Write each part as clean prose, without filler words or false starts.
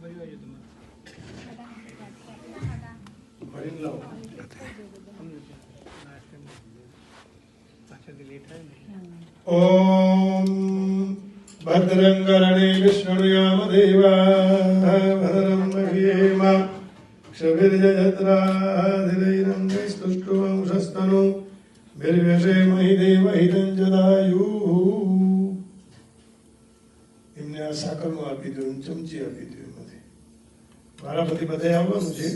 ओम भद्रं कर्णेभिः शृणुयाम देवाः भद्रं पश्येम क्षभिर्जयत्राधिरैरङ्गैः स्तुष्टुवंशस्तनु बिर्व्यसेमहि देवहितं जदायुः। એમને આ સાકરનું આપી દઉં, ચમચી આપી દઉં એમાંથી. મારા પતિ બધે આવવાનું છે,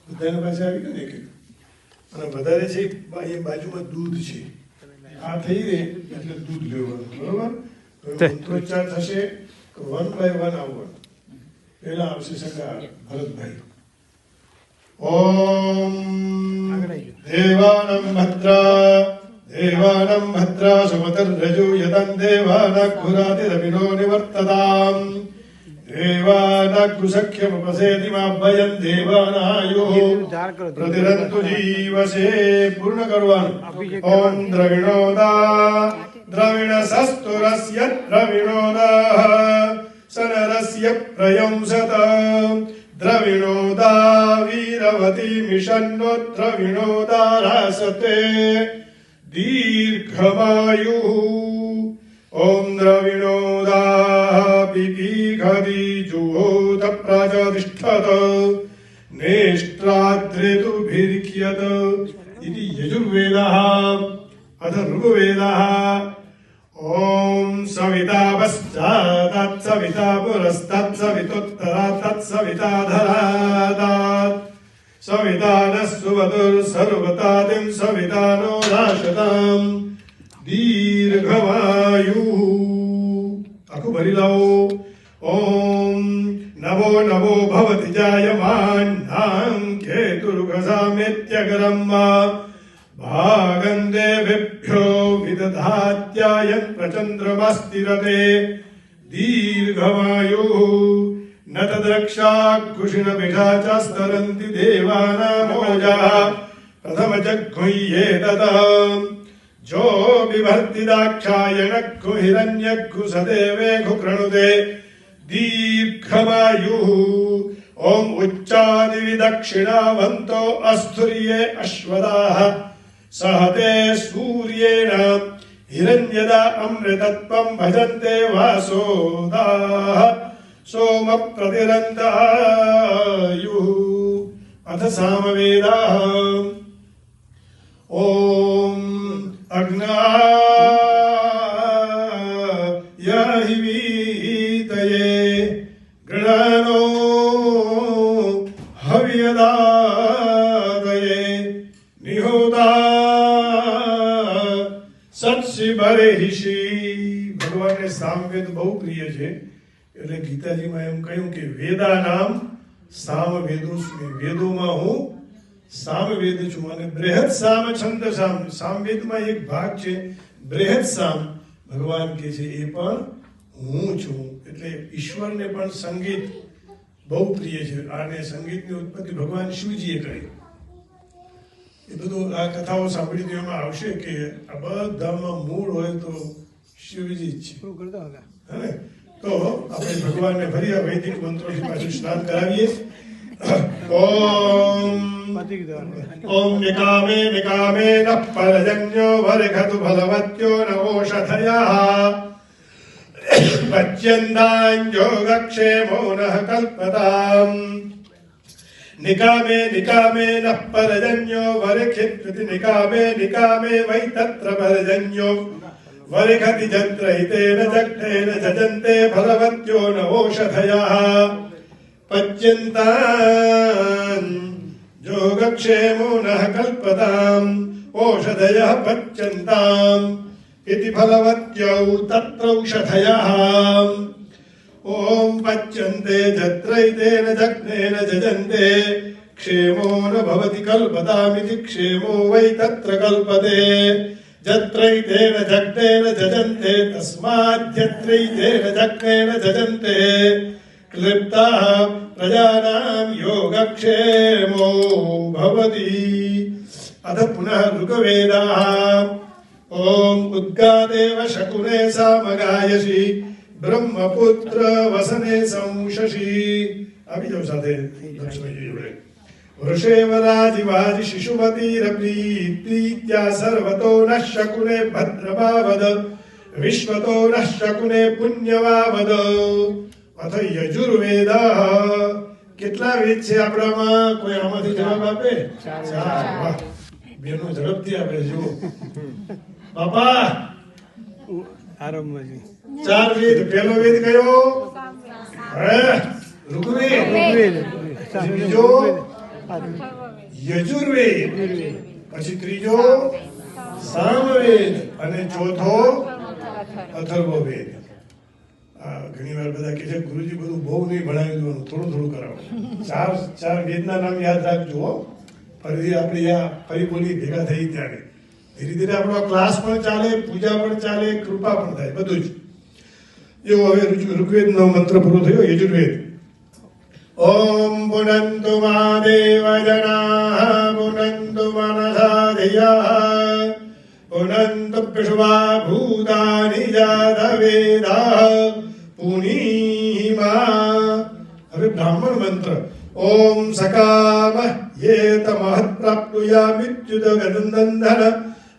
બધાને પાસે આવી ગયું ને એક અને વધારે છે એ બાજુમાં દૂધ છે, આ થઈ રહે એટલે દૂધ લેવાનું, બરોબર? મંત્રોચ્ચાર થશે, 1 by 1 આવવાનું. પહેલા આવશે સગા ભરતભાઈ. ઓમ દેવાનમ ભદ્રા સુમતિર્રજો યદં દેવાનાઘુરાતિરવિનો નિવર્તતામ દેવાનાઘુસખ્યમપસેતિમાભયં દેવાનાયોઃ પ્રતિરંતુ જીવસે. પૂર્ણ કરવાનું. ઓમ દ્રવિણસસ્તુરસ્ય દ્રવિણોદાઃ સનરસ્ય પ્રયંસત દ્રવિણોદા વીરવતી મિષન્નો દ્રવિણોદારાસતે દીર્ઘમાયુઃ. ઓમ દ્રવિણોદા પીપીખતિ જુહોત પ્રજતિષ્ઠત નેષ્ટ્રાદ્રેતુભિર્ક્યત ઇતિ યજુર્વેદः અથ ઋગ્વેદः. ओम सविता पश्चात् सविता पुरस्तात् सवितोत्तरात् सविता धरात् सविता नः सुवतुः सर्वतातिं सविता नो राशताम् दीर्घमायुः. आखो भरी लाओ. ओम नवो नवो भवति जायमानां केतुर्गसामेत्यगरम् भागन्देभ्यो विदधात्यायन् प्रचन्द्रमस्तिरते दीर्घमायुः. न तद्रक्षाकुशिनभिषाचस्तरन्ति देवानामोजाः प्रथमजग्मुह्येतत् जो बिभर्ति दाक्षायणग्गु हिरण्यग्गु सदेवेघु कृणुते दीर्घमायुः. ओम उच्चादिविदक्षिणावन्तो अस्थुर्ये अश्वदाः सहते सूर्येण हिरण्यदा अमृतत्वं भजन्ते वासोदाः सोमप्रतिरन्तायुः. अथ सामवेदाः. ओम अग्नाय हिवीतये गृणानो हव्यदादये निहोता सत्सि बर्हिषि. ભગવાનને સામવેદ બહુ પ્રિય છે એટલે ગીતાજીમાં એમ કહ્યું કે વેદાનામ સામવેદોસ્મિ. વેદોમાં હું સામવેદ છું અને બૃહદ સામ છંદ સામ. સામવેદમાં એક ભાગ છે બૃહદ સામ, ભગવાન કે છે એ પણ હું છું. એટલે ઈશ્વરને પણ સંગીત બહુ પ્રિય છે અને સંગીતની ઉત્પત્તિ ભગવાન શિવજીએ કરી. એ બધું આ કથાઓ સાંભળી એમાં આવશે કે આ બધામાં મૂળ હોય તો શિવજી જ છે. હે તો આપણે ભગવાનને ફરી આ વૈદિક મંત્રોથી પાછું સ્નાન કરાવીએ. ઓમ નિકામે નિકામે ન પરજન્યો વર્ઘતુ ફલવત્યો ન ઓષધયઃ પચ્યન્તાં યોગક્ષેમો નઃ કલ્પતામ. નિકામે નિકામે નઃ પરજન્યો વર્ખિત્વિતિ નિકામે નિકામે વૈ તત્ર પરજન્યો વર્ખતિ જત્રૈતેન જગ્નેન જજન્તે ફલવત્યો ન ઓષધયઃ પચ્યન્તાં યોગક્ષેમો નઃ કલ્પતામ ઓષધયઃ પચ્યન્તામ इति फलवत्यौ तत्रौषधयः. ओम पच्यन्ते जत्रैतेन जग्नेन जजन्ते क्षेमो न भवति कल्पतामिति क्षेमो वै तत्र कल्पते. जत्रैतेन जग्नेन जजन्ते तस्माद्यत्रैतेन जग्नेन जजन्ते क्लिप्ताः प्रजानां योगक्षेमो भवति. अथ पुनः ऋग्वेदाः. ઓમ ઉદ્ગાદેવ શકુને સામગાયસી બ્રહ્મપુત્ર વસને સંશશી. આવી જાવ સાથે લક્ષ્મીજી જોડે. વૃષેવરાજિવાજિ શિશુમતીરપ્રીત્યા સર્વતો નઃ શકુને ભદ્રમાવદ વિશ્વતો નઃ શકુને પુણ્યવાવદ. અથ યજુર્વેદ. કેટલા વેદ છે આપણામાં? કોઈ આમાંથી જવાબ આપે? 4. વાહ, બેનો ઝડપથી આપે. જુઓ બાપા, આરંભમાં 4 વેદ. પહેલો વેદ કયો? ઋગ્વેદ. બીજો યજુર્વેદ, પછી ત્રીજો સામવેદ અને ચોથો અથર્વવેદ. ઘણી વાર બધા કહે છે ગુરુજી બધું બહુ નહીં ભણાવી દેવાનું, થોડું થોડું કરાવો. 4 વેદના નામ યાદ રાખજો હો. ફરીથી આપણે ફરી બોલી ભેગા થઈ ત્યારે ધીરે ધીરે આપણો ક્લાસ પણ ચાલે, પૂજા પણ ચાલે, કૃપા પણ થાય, બધું જ. જો હવે ઋગ્વેદનો મંત્ર પૂરો થયો. યજુર્વેદ. ઓમ પુનંતુ મહાદેવ જનાઃ પુનંતુ મનસા ધિયઃ પુનંતુ વિશ્વા ભૂતાનિ જાતવેદાઃ પુનીમા. હવે બ્રાહ્મણ મંત્ર. ઓમ સકામ યેત મહત્ પ્રાપ્તુયામિત્યુત ગદંદન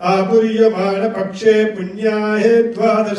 આપુર્યમાણ પક્ષે પુણ્યાહે દ્વાદશ